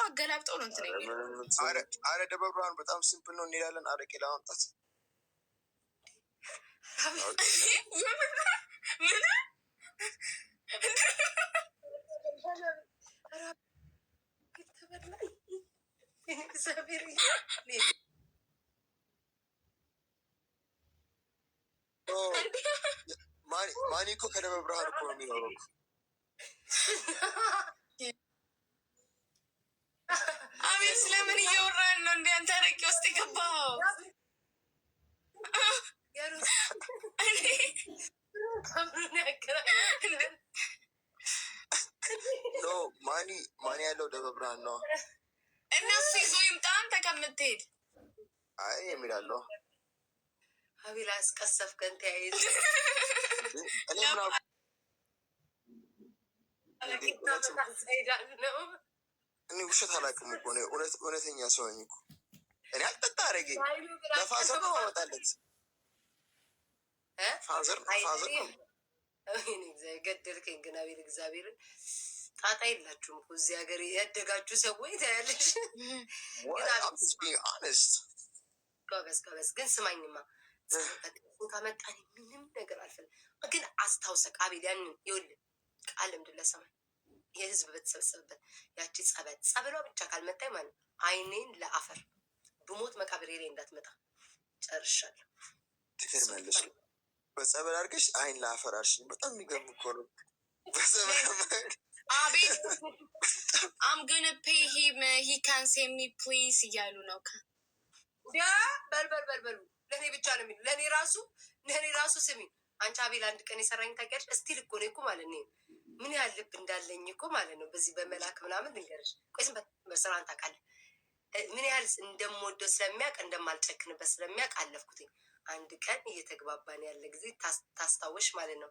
አገላብጠው ነው እንትን የሚለው። አረ ደብረ ብርሃን በጣም ሲምፕል ነው። እንሄዳለን አረቄ ለማምጣት ማኒ እኮ ከደብረ ብርሃን እኮ ነው የሚኖረው። አቤት ስለምን እየወራን ነው? እንደ አንተ አረቄ ውስጥ የገባው ማኒ ያለው ደብረ ብርሃን ነው። እነሱ ይዞ ይምጣ አንተ ከምትሄድ። አይ የሚላለሁ አቤል አስቀሰፍከን። ተያይዘ እኔ ውሸት አላውቅም እኮ እውነተኛ ሰው ነኝ እኮ። እኔ አልጠጣ አረገኝ ለፋዘር ነው አወጣለት። ፋዘር ነው ገደልከኝ። ግን አቤል እግዚአብሔርን ጣጣ የላችሁም እኮ እዚህ ሀገር ያደጋችሁ ሰዎች ታያለሽ። ጎበዝ ግን ስማኝማ ካመጣን ምንም ነገር አልፈልግም። ግን አስታውሰቅ አቤል ያንን ይኸውልህ ቃል ምድር ለሰማይ የህዝብ በተሰበሰበበት ያቺ ጸበሏ ብቻ ካልመጣኝ ማለት አይኔን ለአፈር ብሞት መቃብሬ ላይ እንዳትመጣ ጨርሻለሁ። ትገርማለሽ። በጸበል አድርገሽ አይን ለአፈር አልሽኝ። በጣም የሚገርም እኮ ነው። አቤት I'm gonna pay him he can send me please እያሉ ነው። በልበሉ ለእኔ ብቻ ነው የሚሉ ለእኔ ራሱ ስሚ አንቺ አቤል አንድ ቀን የሰራኝ ታውቂያለሽ። እስቲል እኮ ነው እኮ ማለት ነው ምን ያህል ልብ እንዳለኝ እኮ ማለት ነው። በዚህ በመላክ ምናምን ልንገርሽ። ቆይ ዝም በስራን ታውቃለህ ምን ያህል እንደምወደው ስለሚያውቅ እንደማልጨክንበት ስለሚያውቅ አለፍኩትኝ። አንድ ቀን እየተግባባን ያለ ጊዜ ታስታወሽ ማለት ነው።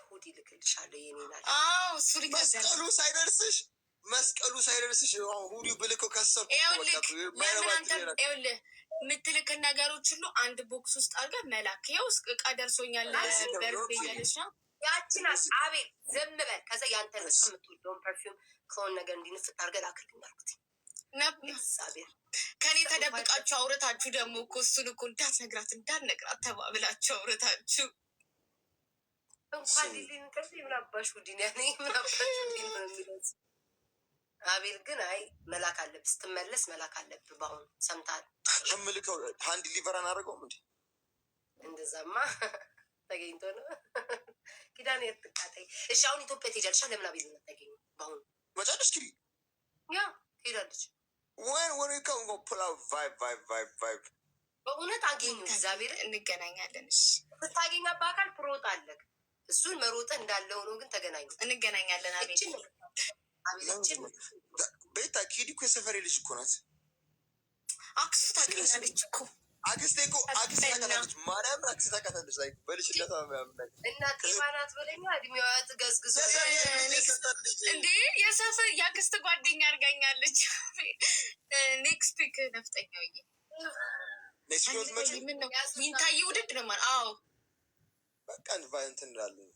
ሁዲ ልክልሻለሁ የኔ ናት። መስቀሉ ሳይደርስሽ ሁዲ ብልከው ከሰብኩ ይኸውልህ የምትልክን ነገሮች ሁሉ አንድ ቦክስ ውስጥ አድርገህ መላክ። ይኸው እቃ ደርሶኛል በርቤ እያለች ነው ያችን አቤል ዝም በል። ከዛ ያንተ በጣም የምትወደውን ፐርፊውም ከሆነ ነገር እንዲንፍት አድርገህ ላክልኝ አልኩት። ከኔ ተደብቃችሁ አውረታችሁ ደግሞ እኮ እሱን እኮ እንዳትነግራት ተባብላችሁ አውረታችሁ እንኳን ሊሊን ከፍ ምናባሽ ውዲን ያኔ ምናባሽ ውዲን ነው የሚለው። አቤል ግን አይ መላክ አለብህ ስትመለስ መላክ አለብህ። በአሁኑ ሰምታል ምልከው አንድ ሊቨር አናደርገውም እንዴ? እንደዛማ ተገኝቶ ነው ኪዳን የትቃጠይ። እሺ አሁን ኢትዮጵያ ትሄጃለሽ። ለምን አቤል ነው ተገኘ? በአሁኑ መጫለሽ ክሪ ያ ትሄዳለች። when you come go pull out vibe በእውነት አገኙ እግዚአብሔር እንገናኛለን። ስታገኛ በአካል ፕሮጥ አለክ እሱን መሮጥ እንዳለው ነው። ግን ተገናኙ እንገናኛለን። አቤልችን ቤታ ኪዲ እኮ የሰፈሬ ልጅ እኮ ናት። አክስቱ ታገኛለች እኮ አክስቴ ታውቃታለች። ማርያም አክስቴ ታውቃታለች። ላይ በልጅነቷ ምናምን እና ጤባናት በለኛ እድሜዋ ትገዝግዞ እንዴ የሰፈር የአክስት ጓደኛ አድርጋኛለች። ኔክስት ዊክ ነፍጠኛው ይንታይ ውድድ ነው ማለት አዎ በቃ እንትን እንላለን።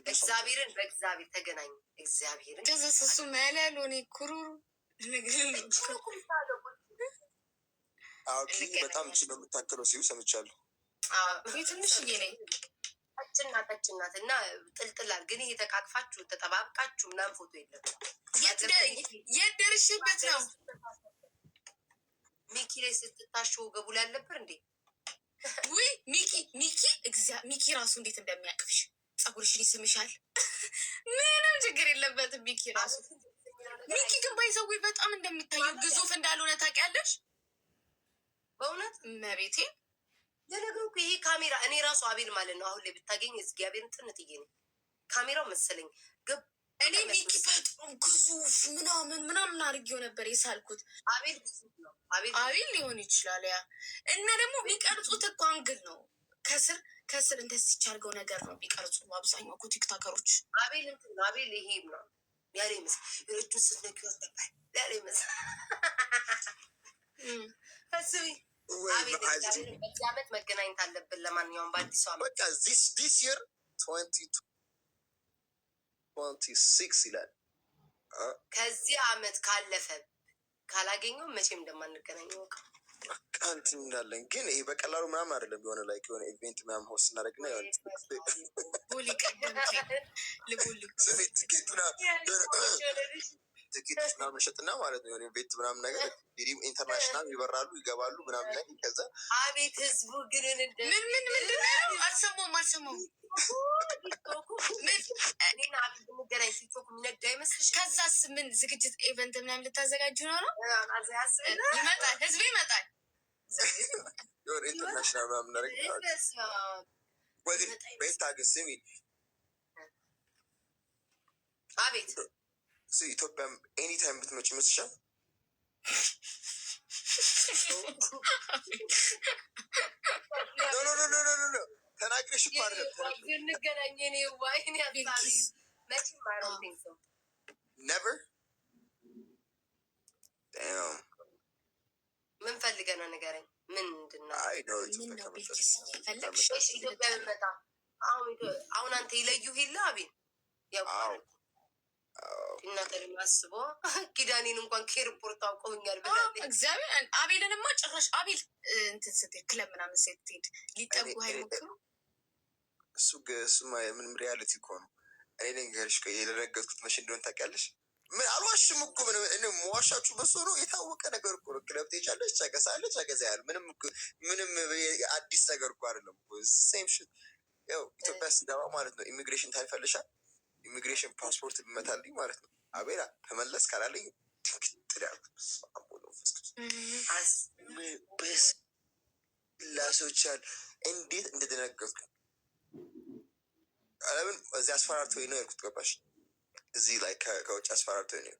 እግዚአብሔርን በእግዚአብሔር ተገናኙ። እግዚአብሔርን ከዘሰሱ መለሉ እኔ ኩሩሩ በጣም እቺ ነው የምታክለው ሲሉ ሰምቻለሁ። ትንሽዬ ነኝ ቀጭናት እና ጥልጥላል። ግን ይሄ ተቃቅፋችሁ ተጠባብቃችሁ ምናምን ፎቶ የለም። የት ደርሽበት ነው? ሚኪ ላይ ስትታሽው ገቡ ላይ አልነበር እንዴ? ውይ ሚኪ ራሱ እንዴት እንደሚያቅፍሽ ጸጉርሽን ይስምሻል። ምንም ችግር የለበትም። ሚኪ ራሱ ሚኪ ግን ባይዘዌ በጣም እንደሚታየው ግዙፍ እንዳልሆነ ታውቂያለሽ? በእውነት መቤቴ ለነገሩ ይሄ ካሜራ እኔ ራሱ አቤል ማለት ነው አሁን ላይ ብታገኝ እግዚአብሔርን ጥንትዬ ነው ካሜራው መሰለኝ። እኔ ሚኪ በጣም ግዙፍ ምናምን አድርጌው ነበር የሳልኩት። አቤል ሊሆን ይችላል። ያ እና ደግሞ ቢቀርጹት እኮ አንግል ነው ከስር እንደዚህ አድርገው ነገር ነው ቢቀርጹ አብዛኛው እኮ ቲክቶከሮች። አቤል ይሄ ነው ያለ ይመስል የእጁን ስትነኪ ወጣባል ያለ ይመስል ከስቢ በዚህ ዓመት መገናኘት አለብን። ለማንኛውም በአዲሱ ዓመት በቃ this year 2026 ይላል። ከዚህ አመት ካለፈ ካላገኘው መቼም እንደማንገናኝ ወቅ ቃንት እንዳለን ግን ይሄ በቀላሉ ምናምን አይደለም። የሆነ ላይ የሆነ ኢቬንት ምናምን ሆስት እናደርግና ትኬት ምናምን ሸጥና ማለት ነው የሆነ ኢቬንት ምናምን ነገር ዲም ኢንተርናሽናል ይበራሉ ይገባሉ ምናምን ላይ ከዛ አቤት ህዝቡ ግን ምን አልሰማሁም ገናኝ ቲክቶክ የሚነዳ ይመስልሽ? ከዛስ ምን ዝግጅት ኢቨንት ምናምን ልታዘጋጁ ነው? ይመጣል ህዝቡ ይመጣል። የሆነ ኢንተርናሽናል ምናምን ነገር ቤታ ግን ስሚ አቤት ኢትዮጵያ ኤኒታይም ብትመጪ ይመስልሻል? ኖ ተናግረሽ እኮ አይደለም እንገናኝ ኔ ዋይን ያሳቢ መቼም አይሮንቲንግ ሰው never ምን ፈልገህ ነው ንገረኝ። ምንድን ነው? አይ ነው ኢትዮጵያ ብመጣ አሁን አንተ ይለዩህ የለ አቤል ያው እናንተ የሚያስበው ኪዳኔን እንኳን ከኤርፖርት አውቀውኛል ብላ እግዚአብሔር አቤልንማ ጭራሽ አቤል እንትን ስትሄድ ክለብ ምናምን ስትሄድ ሊጠጉ አይሞክሩ። እሱማ ምንም ሪያሊቲ እኮ ነው። እኔ ልንገርሽ የደረገጥኩት መቼ እንደሆነ ታውቂያለሽ? ምን አልዋሽም እኮ ምንም መዋሻችሁ በሱ ነው። የታወቀ ነገር እኮ ነው። ክለብ ትሄጃለሽ፣ ጨቀሳለች፣ ጨቀሳ ያህል ምንም አዲስ ነገር እኮ አይደለም። ሴም ሽት ያው ኢትዮጵያ ስገባ ማለት ነው ኢሚግሬሽን ታይፈልሻል። ኢሚግሬሽን ፓስፖርት ቢመታልኝ ማለት ነው አቤላ ተመለስ ካላለኝ ላሶቻል እንዴት እንደደነገጥኩ ለምን እዚህ አስፈራርተውኝ ነው ያልኩት። ገባሽ? እዚህ ላይ ከውጭ አስፈራርተውኝ ነው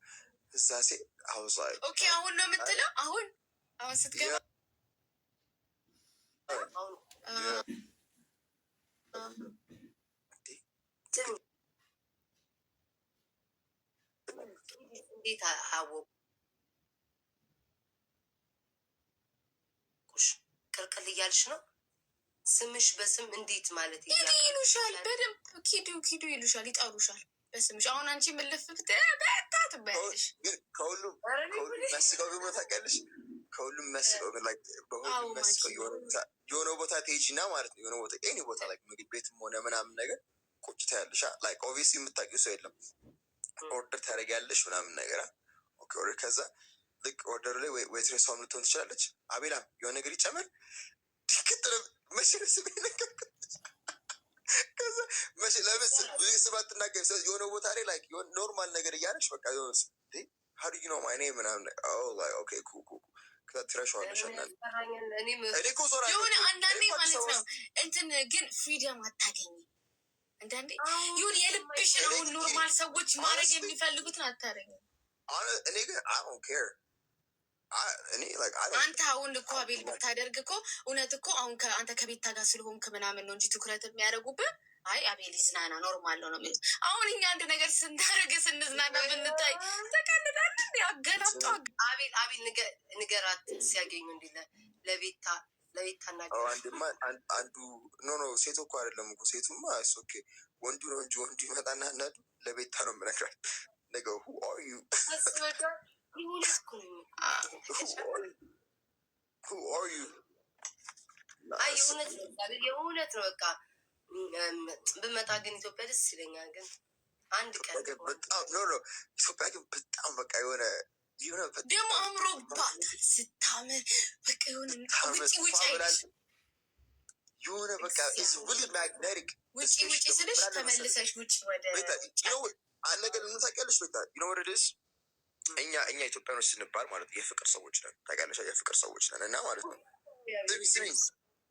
እዛ ሴ አውዝ ላይ ኦኬ። አሁን ነው የምትለው? አሁን ስትገባ እንዴት አወቁሽ? ቅልቅል እያልሽ ነው። ስምሽ በስም እንዴት ማለት ይሉሻል? በደንብ ኪዱ ይሉሻል፣ ይጠሩሻል በስምሽ። አሁን አንቺ ምልፍፍት በታ ትባያለሽ። ግን ከሁሉም መስቀው ግን ታውቂያለሽ፣ ከሁሉም መስቀው ግን በሁሉም መስቀው የሆነ ቦታ ትሄጂና ማለት ነው የሆነ ቦታ ኤኒ ቦታ ላይ ምግብ ቤትም ሆነ ምናምን ነገር ቁጭ ታያለሽ። ላይክ ኦብቪየስሊ የምታውቂው ሰው የለም። ኦርደር ታደርጊያለሽ ምናምን ነገር ኦኬ። ከዛ ልክ ኦርደሩ ላይ ዌይትሬስ ሆም ልትሆን ትችላለች። አቤላም የሆነ ነገር ይጨመር ትክትለ መሽረስ ነገር ከዛ መሽ ለምስ ብዙ ስባት ትናገር የሆነ ቦታ ላይ ላይክ የሆነ ኖርማል ነገር እያለሽ በቃ የሆነ ሀዱ ዩ ኖ ማይ ኔም ምናምን ኦኬ ኩኩ ከዛ ትረሻዋለሽ። እኔ እኮ ዞራ የሆነ አንዳንዴ ማለት ነው እንትን ግን ፍሪደም አታገኝ። አንዳንዴ ይሁን የልብሽን አሁን ኖርማል ሰዎች ማድረግ የሚፈልጉትን አታደርጊም። እኔ ግን አይ ዶንት ኬር አንተ አሁን እኮ አቤል ብታደርግ እኮ እውነት እኮ አሁን አንተ ከቤታ ጋር ስለሆንክ ምናምን ነው እንጂ ትኩረት የሚያደርጉብህ። አይ አቤል ይዝናና ኖርማል ነው የሚሉት። አሁን እኛ አንድ ነገር ስናደርግ ስንዝናና ብንታይ ተቀንዳለን። ያገናምጧ አቤል ንገራት ሲያገኙ እንዲ ለቤታ አንዱ ኖ ሴቶ እኮ አይደለም እኮ ሴቱማ ኦኬ ወንዱ ነው እንጂ ወንዱ ይመጣና እናዱ ለቤታ ነው የምነግራት ነገ who are you የእውነት ነው። በቃ ብመጣ ግን ኢትዮጵያ ደስ ይለኛል። ግን አንድ ቀን በጣም ኢትዮጵያ ግን በጣም በቃ የሆነ ደግሞ አምሮባት ስታምር በቃ የሆነ የሆነ በቃ ዊሊ ማግኔቲክ ውጪ ስልሽ ተመልሰሽ ውጭ ወደ ነገር ልንታውቂያለሽ በቃ ዩኖወርድስ እኛ ኢትዮጵያኖች ስንባል ማለት የፍቅር ሰዎች ነን። ታውቂያለሽ የፍቅር ሰዎች ነን እና ማለት ነው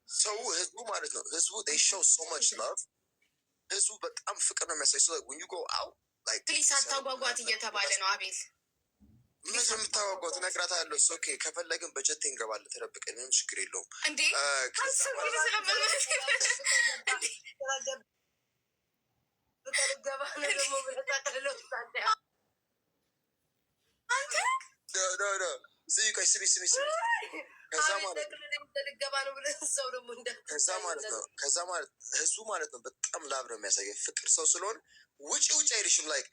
ሰው ህዝቡ ማለት ነው ህዝቡ they show so much love ህዝቡ በጣም ፍቅር ነው የሚያሳይ ሰው when you go out like ፕሊስ አታጓጓት እየተባለ ነው አቤል። ምን የምታጓጓት እነግራታለሁ። ኦኬ ከፈለግን በጀት እንገባለን ተደብቀን ምንም ችግር የለውም እንዴ ከዛ ማለት ህዝቡ ማለት ነው በጣም ላብ ነው የሚያሳየ ፍቅር ሰው ስለሆነ ውጭ አይልሽም። ላይክ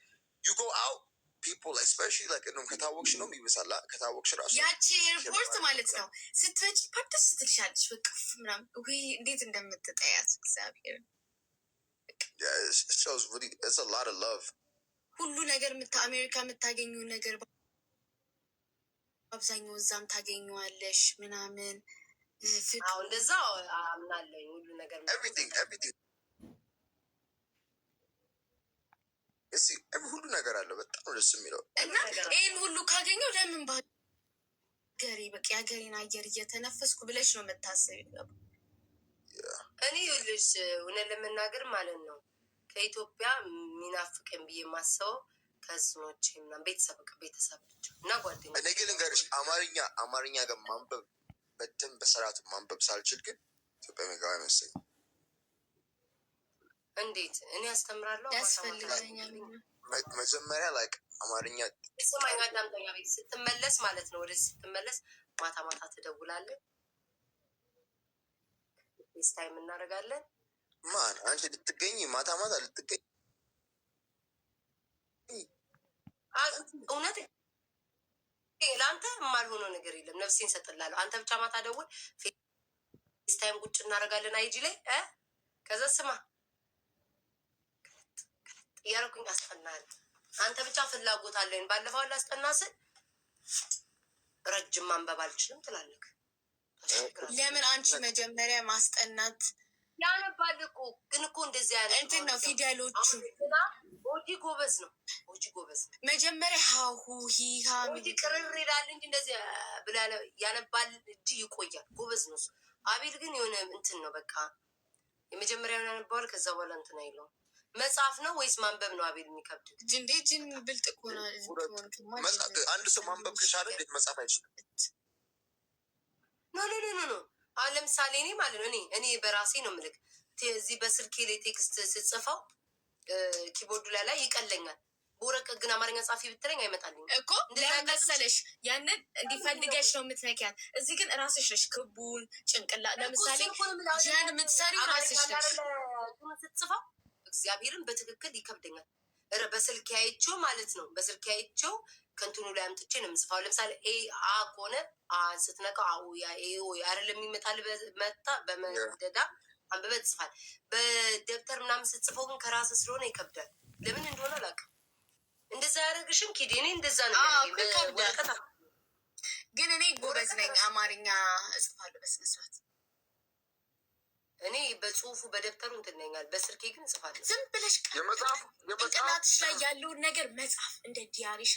ዩ ጎ አውት people especially like ከታወቅሽ ነው የሚብሳላ ከታወቅሽ ራሱ ያቺ ኤርፖርት ማለት ነው ስትመጪ ደስ ትልሻለች። በቅፍ ምናምን ወይ እንዴት እንደምትጠያት እግዚአብሔር it shows really it's a lot of love ሁሉ ነገር አሜሪካ የምታገኙ ነገር አብዛኛው እዛም ታገኘዋለሽ ምናምን አዎ እንደዛ አምናለሁ ሁሉ ነገር everything ሁሉ ነገር አለ። በጣም ደስ የሚለው እና ይህን ሁሉ ካገኘው ለምን ባገሬ በቃ የሀገሬን አየር እየተነፈስኩ ብለሽ ነው የምታስቢው? እኔ ልጅ እውነት ለመናገር ማለት ነው ከኢትዮጵያ የሚናፍቀን ብዬ የማስበው ከዝኖች ምናምን ቤተሰብ ብቻ እና ጓደኛ። እኔ ግን ልንገርሽ አማርኛ ጋር ማንበብ በደንብ በስርዓቱ ማንበብ ሳልችል ግን ኢትዮጵያ የሚገባ አይመስለኝም። እንዴት እኔ ያስተምራለሁ ያስፈልገኛል። መጀመሪያ ላይ አማርኛ ስማኝ አዳምጠኛ ቤት ስትመለስ ማለት ነው ወደዚህ ስትመለስ ማታ ትደውላለህ ፌስታይም እናደርጋለን። ማን አንቺ ልትገኝ ማታ ልትገኝ እውነት ለአንተ የማልሆነው ነገር የለም። ነፍሴን ሰጥላለሁ። አንተ ብቻ ማታ ደውል ፌስታይም ቁጭ እናደርጋለን አይጂ ላይ ከዛ ስማ እያልኩኝ አስጠናል። አንተ ብቻ ፍላጎት አለኝ ባለፈው ላስጠና ስል ረጅም ማንበብ አልችልም ትላለህ። ለምን አንቺ መጀመሪያ ማስጠናት ያነባል እኮ ግን እኮ እንደዚህ ያለ እንትን ነው ፊደሎቹ ኦጂ ጎበዝ ነው መጀመሪያ ሀሁ ሂሃ ኦጂ ቅርር ይላል እንጂ እንደዚህ ብላ ያነባል እንጂ ይቆያል። ጎበዝ ነው። አቤል ግን የሆነ እንትን ነው በቃ የመጀመሪያውን ያነባዋል ከዛ በኋላ እንትን አይለውም። መጽሐፍ ነው ወይስ ማንበብ ነው አቤል የሚከብድ? ጅን ብልጥ እኮ ነው። አንድ ሰው ማንበብ ከቻለ እንዴት መጽሐፍ አይችልም? ኖ አሁን ለምሳሌ እኔ ማለት ነው እኔ በራሴ ነው ምልክ እዚህ በስልኬ ላይ ቴክስት ስጽፈው ኪቦርዱ ላይ ይቀለኛል። በወረቀት ግን አማርኛ ጻፊ ብትለኝ አይመጣልኝ እኮ ለመሰለሽ ያንን እንዲፈልገሽ ነው የምትነኪያት። እዚህ ግን ራስሽ ነሽ ክቡን ጭንቅላ ለምሳሌ ያን የምትሰሪው ራስሽ ነሽ ስትጽፈው እግዚአብሔርን በትክክል ይከብደኛል። በስልክ ያይቼው ማለት ነው በስልክ ያይቼው ከንትኑ ላይ አምጥቼ ነው የምጽፋው። ለምሳሌ አ ከሆነ ስትነካው አው ያ አይደለም የሚመጣል በመጣ በመደዳ አንብበህ ትጽፋል። በደብተር ምናምን ስትጽፈው ግን ከራስ ስለሆነ ይከብዳል። ለምን እንደሆነ አላውቅም። እንደዛ ያደርግሽም ኪድ እኔ እንደዛ ነው ወረቀት ግን እኔ ጎበዝ ነኝ። አማርኛ እጽፋለሁ በስነ ስርዓት። እኔ በጽሁፉ በደብተሩ እንትነኛል በስልኬ ግን እጽፋለሁ። ዝም ብለሽ ጭንቅላትሽ ላይ ያለውን ነገር መጻፍ እንደ ዲያሪሽ